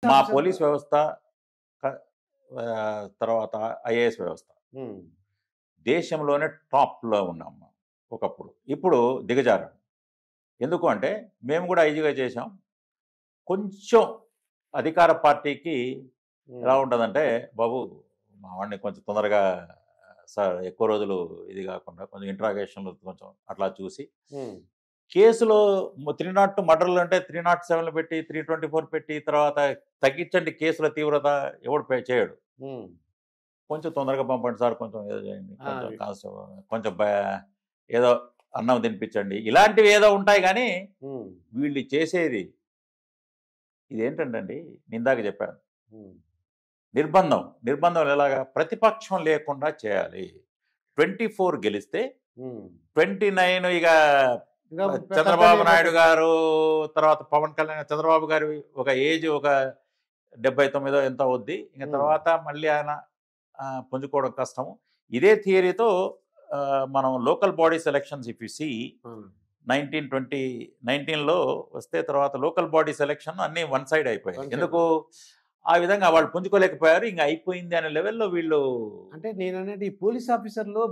మా officer police వ్యవస్థ తర్వాత ఐఏఎస్ వ్యవస్థ హ్మ్. దేశంలోనే టాప్‌లో ఉన్నాం మనం ఒకప్పుడు. ఇప్పుడు దిగజారాం. ఎందుకు అంటే మేము కూడా ఐజీగా చేశాం. కొంచెం అధికార పార్టీకి ఎలా హ్మ్. ఉంటదంటే, బాబు మా వాడిని కొంచెం తొందరగా సార్ ఎక్కువ రోజులు ఇది గాకుండా కొంచెం ఇంట్రాగేషన్‌లు కొంచెం అట్లా చూసి హ్మ్. కేసులో 302 మర్డర్‌లు అంటే 307 పెట్టి, 324 పెట్టి తర్వాత తగ్గించండి కేసుల తీవ్రత ఎవడు చేయడు. హ్మ్. కొంచెం తొందరగా పంపండి సార్. కొంచెం ఏదో చేయండి. కొంచెం అది. కొంచెం ఏదో అన్నం తినిపించండి. ఇలాంటివి ఏదో ఉంటాయి గానీ, హ్మ్. వీళ్ళు చేసేది ఇదేంటంటే అండి, ఇందాక చెప్పాను. హ్మ్. నిర్బంధం. నిర్బంధం ఎలాగా? ప్రతిపక్షం లేకుండా చేయాలి. 24 గెలిస్తే హ్మ్. 29 ఇక ఇంకా చంద్రబాబు కథనే నాయుడు పెట్టండి. గారు, తర్వాత పవన్ కళ్యాణ్ చంద్రబాబు గారి ఒక ఏజ్ ఒక 79 ఎంతో అవుద్ది. ఇంక హ్మ్. తర్వాత మళ్ళీ ఆయన పుంజుకోవడం కష్టం. ఇదే థియరీతో మనం local bodies elections if you see అవును. 1919లో వస్తే తర్వాత లోకల్ బాడీస్ ఎలక్షన్ అన్నీ వన్ సైడ్ అయిపోయాయి. One side. ఎందుకు? ఆ విధంగా వాళ్ళు పుంజుకోలేకపోయారు. ఇంక అయిపోయింది అనే లెవెల్‌లో వీళ్ళు అంటే నేననేది ఈ పోలీస్ ఆఫీసర్‌లో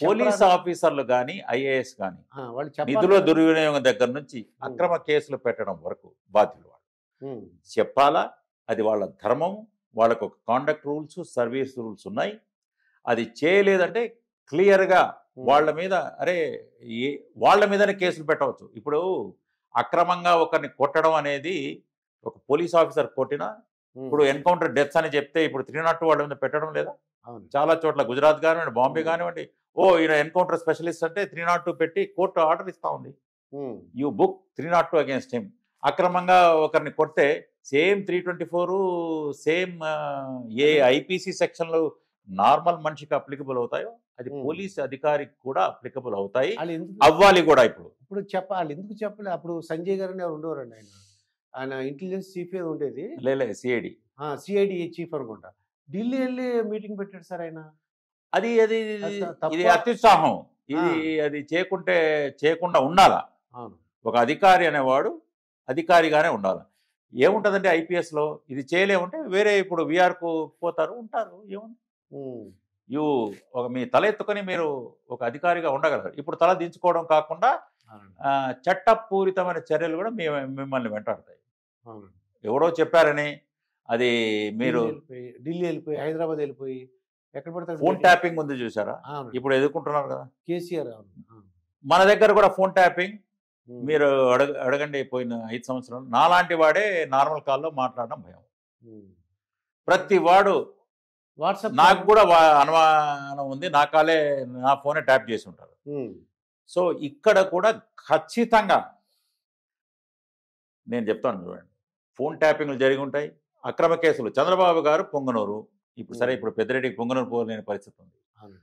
పోలీస్ చెప్పరాని ఆఫీసర్లు గాని, ఐఏఎస్ గాని వాళ్ళు చెప్పాలి నిధుల కదా! దుర్వినియోగం దగ్గర నుంచి హ్మ్. అక్రమ కేసులు పెట్టడం వరకు బాధ్యులు వాళ్ళు. హ్మ్. చెప్పాలా? అది వాళ్ళ ధర్మం. వాళ్ళకు ఒక కాండక్ట్ రూల్స్, సర్వీస్ రూల్స్ ఉన్నాయి. అది చేయలేదంటే క్లియర్‌గా వాళ్ళ హ్మ్. మీద అరే! ఏ వాళ్ళ మీదనే కేసులు పెట్టవచ్చు. ఇప్పుడు అక్రమంగా ఒకరిని కొట్టడం అనేది ఒక పోలీస్ ఆఫీసర్ కొట్టినా ఇప్పుడు హ్మ్. ఎన్‌కౌంటర్ డెత్స్ అని చెప్తే ఇప్పుడు 302 వాళ్ళ మీద పెట్టడం లేదా? అవును. చాలా చోట్ల గుజరాత్ కానివ్వండి, బాంబే హ్మ్. కానివ్వండి, ఓహ్! ఈయన ఎన్‌కౌంటర్ స్పెషలిస్ట్ అంటే 302 పెట్టి కోర్టు ఆర్డర్ ఇస్తా ఉంది. హ్మ్. You book 302 against him. అక్రమంగా ఒకరిని కొడితే సేమ్ 324 సేమ్ ఏ అదే. ఐపీసీ సెక్షన్‌లు నార్మల్ మనిషికి అప్లికబుల్ అవుతాయో, అది హ్మ్. పోలీస్ అధికారికి కూడా అప్లికబుల్ అవుతాయి. ఆళ్ళెందుకు అవ్వాలి కూడా ఇప్పుడు. ఇప్పుడు ఆళ్ళెందుకు చెప్పలే? అప్పుడు సంజయ్ గారని ఎవరో ఉండేవారండి ఆయన. ఆయన ఇంటెలిజెన్స్ చీఫ్ ఏదో ఉండేది. సిఐడి. సీఐడీ చీఫ్ అనుకుంటా. ఢిల్లీ ఎళ్లి మీటింగ్ పెట్టాడు సార్ ఆయన. అది అది అది ఇది తప్పా? అత్యుత్సాహం. ఆ! ఇది అది చేయకుండా ఉండాలా. అవును. ఒక అధికారి అనేవాడు అధికారిగానే ఉండాలి. ఏముంటదంటే ఐపీఎస్‌లో ఇది చేయలేమంటే వేరే ఇప్పుడు వీఆర్‌కు పోతారు, ఉంటారు. ఏముంది? హ్మ్. యూ ఒక మీ తల ఎత్తుకొని మీరు ఒక అధికారిగా ఉండగలరు. ఇప్పుడు తల దించుకోవడం కాకుండా అవునండి. చట్టపూరితమైన చర్యలు కూడా మిమ్మల్ని వెంటాడతాయి. అవునండి. ఎవరో చెప్పారని అది మీరు ఢిల్లీ ఎళ్ళిపోయి, హైదరాబాద్ ఎళ్ళిపోయి ఎక్కడ పడితే అక్కడ ఫోన్ మీటింగ్. ట్యాపింగ్ ఉంది చూసారా? అవునండి. ఇప్పుడు ఎదుర్కొంటున్నారు కదా! కేసీఆర్ అవును. అవును. మన దగ్గర కూడా ఫోన్ ట్యాపింగ్ హ్మ్. మీరు అడగండి పోయిన 5 సంవత్సరాలు. నాలాంటి వాడే నార్మల్ కాల్‌లో మాట్లాడడం భయం. హ్మ్. ప్రతి వాడు వాట్సాప్ నాకు కాల్. కూడా అనుమానం ఉంది. నా ఫోనే ట్యాప్ చేసి ఉంటారు. హ్మ్. సో, ఇక్కడ కూడా ఖచ్చితంగా నేను చెప్తాను చూడండి. ఫోన్ ట్యాపింగ్‌లు జరిగుంటాయి. అక్రమ కేసులు చంద్రబాబు గారు పొంగనూరు. హ్మ్. ఇప్పుడు పెద్దిరెడ్డికి పొంగనూరు పోలేని పరిస్థితి ఉంది. అవును.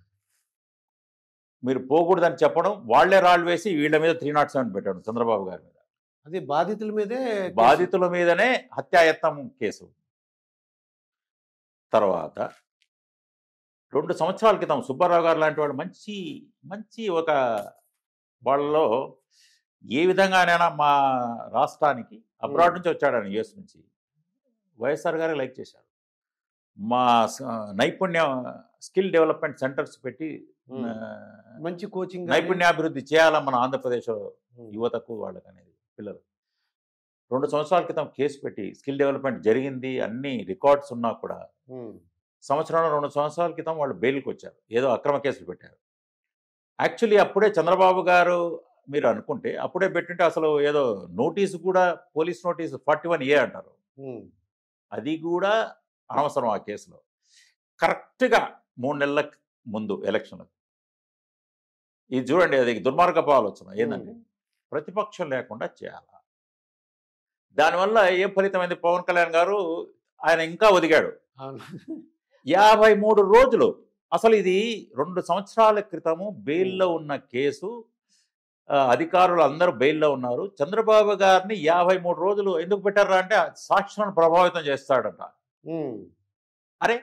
మీరు పోకూడదని చెప్పడం, వాళ్ళే రాళ్ళు వేసి వీళ్ళ మీద 307 పెట్టడం చంద్రబాబు గారి మీద. అది బాధితుల మీదే కేసు. బాధితుల మీదనే హత్యాయత్నం కేసు. తర్వాత 2 సంవత్సరాల క్రితం సుబ్బారావు గారు లాంటి వాళ్ళు మంచి, మంచి ఒక వాళ్ళలో ఏ విధంగానైనా మా రాష్ట్రానికి హ్మ్. అబ్రాడ్ నుంచి వచ్చాడాయన యూఎస్ నుంచి. వైఎస్ఆర్ గారే లైక్ చేశారు. మా స నైపుణ్య స్కిల్ డెవలప్‌మెంట్ సెంటర్స్ పెట్టి హ్మ్. మంచి కోచింగ్ గాని. నైపుణ్యాభివృద్ధి చేయాలా మన ఆంధ్రప్రదేశ్ హ్మ్. యువతకు వాళ్ళకనేది పిల్లలు. 2 సంవత్సరాల క్రితం కేస్ పెట్టి స్కిల్ డెవలప్‌మెంట్ జరిగింది. అన్ని రికార్డ్స్ ఉన్నా కూడా హ్మ్. సంవత్సరంలో 2 సంవత్సరాల క్రితం వాళ్ళు బెయిల్‌కొచ్చారు. ఏదో అక్రమ కేసులు పెట్టారు. యాక్చువల్లీ అప్పుడే చంద్రబాబు గారు మీరు అనుకుంటే అప్పుడే పెట్టుంటే అసలు ఏదో నోటీస్ కూడా పోలీస్ నోటీస్ 41A అంటారు. హ్మ్. అది గూడా అనవసరం ఆ కేసులో. కరెక్ట్‌గా 3 నెలల ముందు ఎలక్షన్‌లకి. ఇది చూడండి అది దుర్మార్గపు ఆలోచన. హ్మ్. ఏందంటే ప్రతిపక్షం లేకుండా చేయాలా? దానివల్ల ఏం ఫలితమైంది పవన్ కళ్యాణ్ గారు ఆయన ఇంకా ఒదిగాడు. అవును. 53 రోజులు. అసలు ఇది 2 సంవత్సరాల క్రితము హ్మ్. బెయిల్‌లో ఉన్న కేసు. అధికారులు అందరూ బెయిల్‌లో ఉన్నారు. చంద్రబాబు గారిని 53 రోజులు ఎందుకు పెట్టార్రా అంటే సాక్షులను ప్రభావితం చేస్తాడంట. హ్మ్. అరే!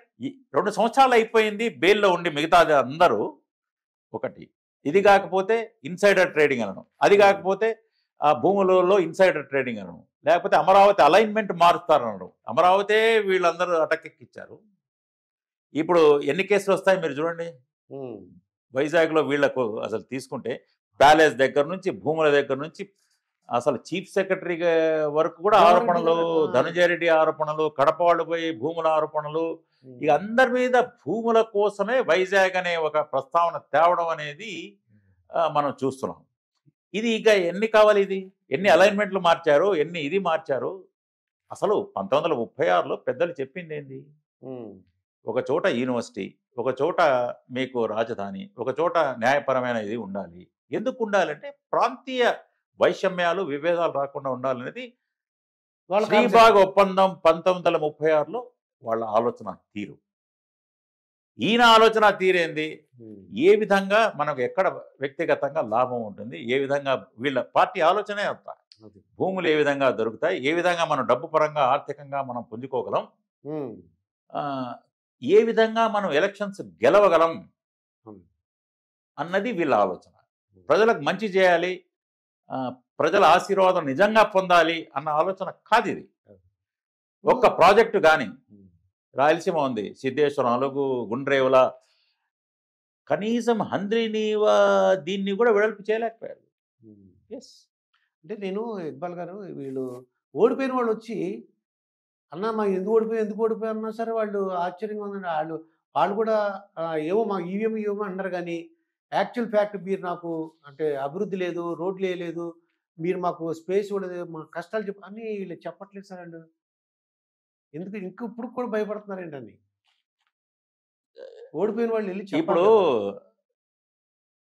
2 సంవత్సరాలు అయిపోయింది బెయిల్‌లో ఉండి మిగతాది అందరూ ఒకటి. ఇది హ్మ్. గాకపోతే ఇన్‌సైడర్ ట్రేడింగ్ అనడం. అది హ్మ్. గాకపోతే భూములలో ఇన్‌సైడర్ ట్రేడింగ్ అనడం. లేకపోతే అమరావతి అలైన్మెంట్ మారుస్తారన్నారు. అమరావతే వీళ్ళందరూ అటకెక్కిచ్చారు. ఇప్పుడు ఎన్ని కేసులు వస్తాయి మీరు చూడండి. వైజాగ్లో వీళ్లకు అసలు తీసుకుంటే ప్యాలెస్ దగ్గర నుంచి, భూముల దగ్గర నుంచి, అసలు చీఫ్ సెక్రటరీ వరకు కూడా ఆరోపణలు, ధనంజయ రెడ్డి ఆరోపణలు, కడప వాళ్ళు పోయి భూముల ఆరోపణలు, ఇక అందరి మీద భూముల కోసమే వైజాగ్ అనే ఒక ప్రస్తావన తేవడం అనేది మనం చూస్తున్నాం. ఇది ఇక ఎన్ని కావాలి, ఇది ఎన్ని అలైన్మెంట్లు మార్చారు, ఎన్ని ఇది మార్చారు. అసలు 1936లో పెద్దలు చెప్పింది ఏంది, ఒక చోట యూనివర్సిటీ, ఒక చోట మీకు రాజధాని, ఒక చోట న్యాయపరమైన ఇది ఉండాలి. ఎందుకు ఉండాలంటే ప్రాంతీయ వైషమ్యాలు, విభేదాలు రాకుండా ఉండాలనేది శ్రీబాగ్ ఒప్పందం 1936లో వాళ్ళ ఆలోచన తీరు. ఈయన ఆలోచన తీరేంది, ఏ విధంగా మనకు ఎక్కడ వ్యక్తిగతంగా లాభం ఉంటుంది, ఏ విధంగా వీళ్ళ పార్టీ ఆలోచనే అంత. భూములు ఏ విధంగా దొరుకుతాయి, ఏ విధంగా మనం డబ్బు పరంగా ఆర్థికంగా మనం పుంజుకోగలం, ఏ విధంగా మనం ఎలక్షన్స్ గెలవగలం అన్నది వీళ్ళ ఆలోచన. ప్రజలకు మంచి చేయాలి, ప్రజల ఆశీర్వాదం నిజంగా పొందాలి అన్న ఆలోచన కాదు ఇది. ఒక్క ప్రాజెక్టు కానీ, రాయలసీమ ఉంది, సిద్ధేశ్వరం, అలుగు, గుండ్రేవుల, కనీసం హంద్రీనీవా దీన్ని కూడా వెడల్పు చేయలేకపోయారు. ఎస్, అంటే నేను ఇక్బాల్ గారు, వీళ్ళు ఓడిపోయిన వాళ్ళు వచ్చి అన్న మా ఎందుకు ఓడిపోయి అన్నా సరే వాళ్ళు ఆశ్చర్యంగా ఉందండి. వాళ్ళు కూడా ఏమో మా ఈవీఎం అన్నారు, కానీ యాక్చువల్ ఫ్యాక్ట్ మీరు నాకు అంటే అభివృద్ధి లేదు, రోడ్లు వేయలేదు, మీరు మాకు స్పేస్ ఇవ్వలేదు, మా కష్టాలు అని వీళ్ళు చెప్పట్లేదు సార్ అండి. ఎందుకు ఇప్పుడు కూడా భయపడుతున్నారు ఏంటని ఓడిపోయిన వాళ్ళు వెళ్ళి ఇప్పుడు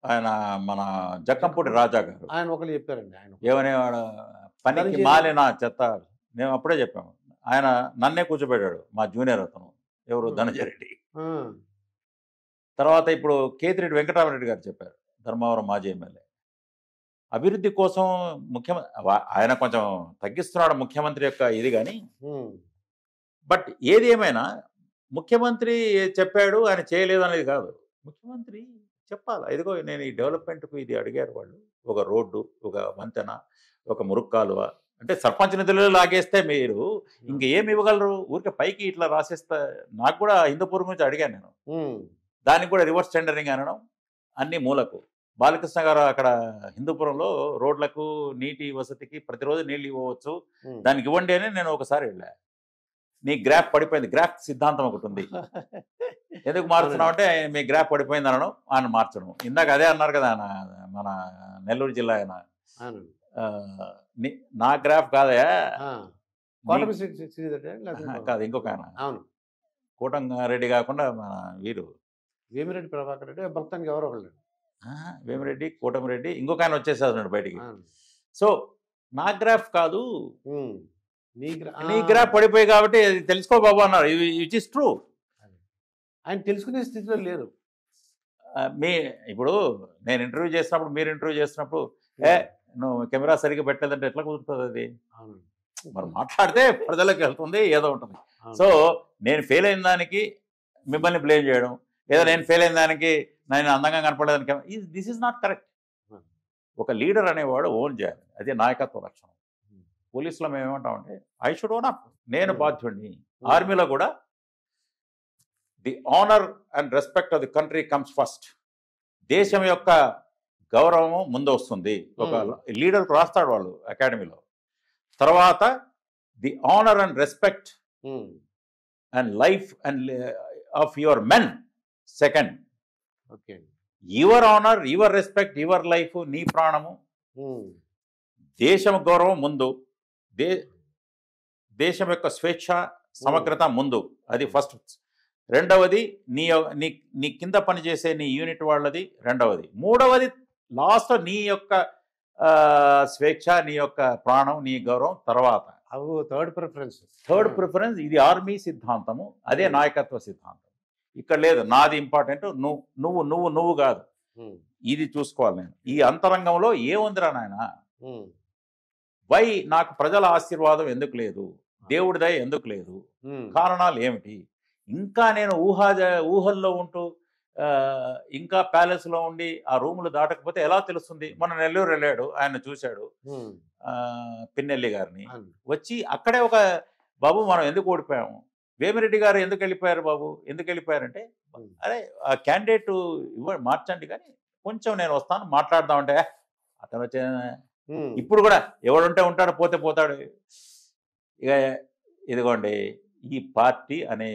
ఆయన మన జక్కంపూడి రాజా గారు ఆయన ఒకరు చెప్పారండి. ఆయన ఏమనేవాడు, పనికి మాలిన చెత్త. మేము అప్పుడే చెప్పాము, ఆయన నన్నే కూర్చోబెట్టాడు, మా జూనియర్ అతను ఎవరు, ధనంజయ రెడ్డి. తర్వాత ఇప్పుడు కేతిరెడ్డి వెంకటరామరెడ్డి గారు చెప్పారు, ధర్మవరం మాజీ ఎమ్మెల్యే. అభివృద్ధి కోసం ఆయన కొంచెం తగ్గిస్తున్నాడు ముఖ్యమంత్రి యొక్క ఇది, కానీ బట్ ఏది ఏమైనా ముఖ్యమంత్రి చెప్పాడు ఆయన చేయలేదు అనేది కాదు. ముఖ్యమంత్రి చెప్పాలి, ఇదిగో నేను ఈ డెవలప్మెంట్కు ఇది అడిగారు వాళ్ళు, ఒక రోడ్డు, ఒక వంతెన, ఒక మురుక్కాలువ అంటే సర్పంచ్ నిధులు లాగేస్తే మీరు ఇంక ఏమి ఇవ్వగలరు, ఊరికే పైకి ఇట్లా రాసేస్తే. నాకు కూడా హిందూపూర్ గురించి అడిగాను నేను, దానికి కూడా రివర్స్ టెండరింగ్ అనడం, అన్ని మూలకు. బాలకృష్ణ గారు అక్కడ హిందూపురంలో రోడ్లకు, నీటి వసతికి ప్రతిరోజు నీళ్ళు ఇవ్వవచ్చు, దానికి ఇవ్వండి అని నేను ఒకసారి వెళ్ళా. నీ గ్రాఫ్ పడిపోయింది, గ్రాఫ్ సిద్ధాంతం ఒకటి ఉంది, ఎందుకు మారుతున్నావు అంటే మీ గ్రాఫ్ పడిపోయింది అనడం, ఆయన మార్చడం. ఇందాక అదే అన్నారు కదా ఆయన, మన నెల్లూరు జిల్లా ఆయన, నా గ్రాఫ్ కాదయా, కాదు ఇంకొక ఆయన, కోటంరెడ్డి కాకుండా మన వీరు వేమిరెడ్డి ప్రభాకర్ రెడ్డి, భక్తానికి ఎవరో ఒకళ్ళు, వేమిరెడ్డి, కోటమిరెడ్డి, ఇంకొక ఆయన వచ్చేసేస్తున్నాడు బయటికి. సో నా గ్రాఫ్ కాదు, నీ గ్రాఫ్ పడిపోయి కాబట్టి అది తెలుసుకో బాబు అన్నారు. It is true. ఆయన తెలుసుకునే స్థితిలో లేరు. ఇప్పుడు నేను ఇంటర్వ్యూ చేసినప్పుడు, మీరు ఇంటర్వ్యూ చేసినప్పుడు, నువ్వు కెమెరా సరిగ్గా పెట్టలేదంటే ఎట్లా కుదురుతుంది అది? మరి మాట్లాడితే ప్రజలకు వెళ్తుంది, ఏదో ఉంటుంది. సో నేను ఫెయిల్ అయిన దానికి మిమ్మల్ని బ్లేమ్ చేయడం, లేదా నేను ఫెయిల్ అయిన దానికి నేను అందంగా కనపడేదానికి, దిస్ ఈజ్ నాట్ కరెక్ట్. ఒక లీడర్ అనేవాడు ఓన్ చేయాలి, అదే నాయకత్వ లక్షణం. పోలీసులో మేము ఏమంటామంటే ఐ షుడ్ ఓన్ అప్, నేను బాధ్యుడిని. ఆర్మీలో కూడా the honour and respect of the country comes first. దేశం యొక్క గౌరవము ముందు వస్తుంది. ఒక లీడర్కు రాస్తాడు వాళ్ళు అకాడమీలో, తర్వాత the honour and respect and life and of your men second. Okay, your honour, your respect, your life, నీ ప్రాణము, దేశం గౌరవం ముందు, దేశం యొక్క స్వేచ్ఛ, సమగ్రత ముందు, అది ఫస్ట్. రెండవది నీ కింద పనిచేసే నీ యూనిట్ వాళ్ళది రెండవది. మూడవది లాస్ట్ నీ యొక్క స్వేచ్ఛ, నీ యొక్క ప్రాణం, నీ గౌరవం తర్వాత. Third preference. ఇది ఆర్మీ సిద్ధాంతము, అదే నాయకత్వ సిద్ధాంతం. ఇక్కడ లేదు నాది ఇంపార్టెంట్, నువ్వు కాదు, ఇది చూసుకోవాలి నేను. ఈ అంతరంగంలో ఏముందిరా నాయన, వై నాకు ప్రజల ఆశీర్వాదం ఎందుకు లేదు, దేవుడి దయ ఎందుకు లేదు, కారణాలు ఏమిటి? ఇంకా నేను ఊహల్లో ఉంటూ ఇంకా ప్యాలెస్లో ఉండి ఆ రూములు దాటకపోతే ఎలా తెలుస్తుంది? మొన్న నెల్లూరు వెళ్ళాడు, ఆయన చూశాడు ఉమ్, పిన్నెల్లి గారిని. అవును. వచ్చి అక్కడే ఒక బాబు మనం ఎందుకు ఓడిపోయాము, వేమిరెడ్డి గారు ఎందుకు వెళ్ళిపోయారు బాబు, ఎందుకు వెళ్ళిపోయారంటే, ఉమ్, అరే ఆ క్యాండిడేట్ మార్చండి కానీ కొంచెం నేను వస్తాను మాట్లాడదామంటే, అతను వచ్చే ఉమ్. ఇప్పుడు కూడా ఎవడుంటే ఉంటాడు, పోతే పోతాడు. ఇక ఇదిగోండి ఈ పార్టీ అనే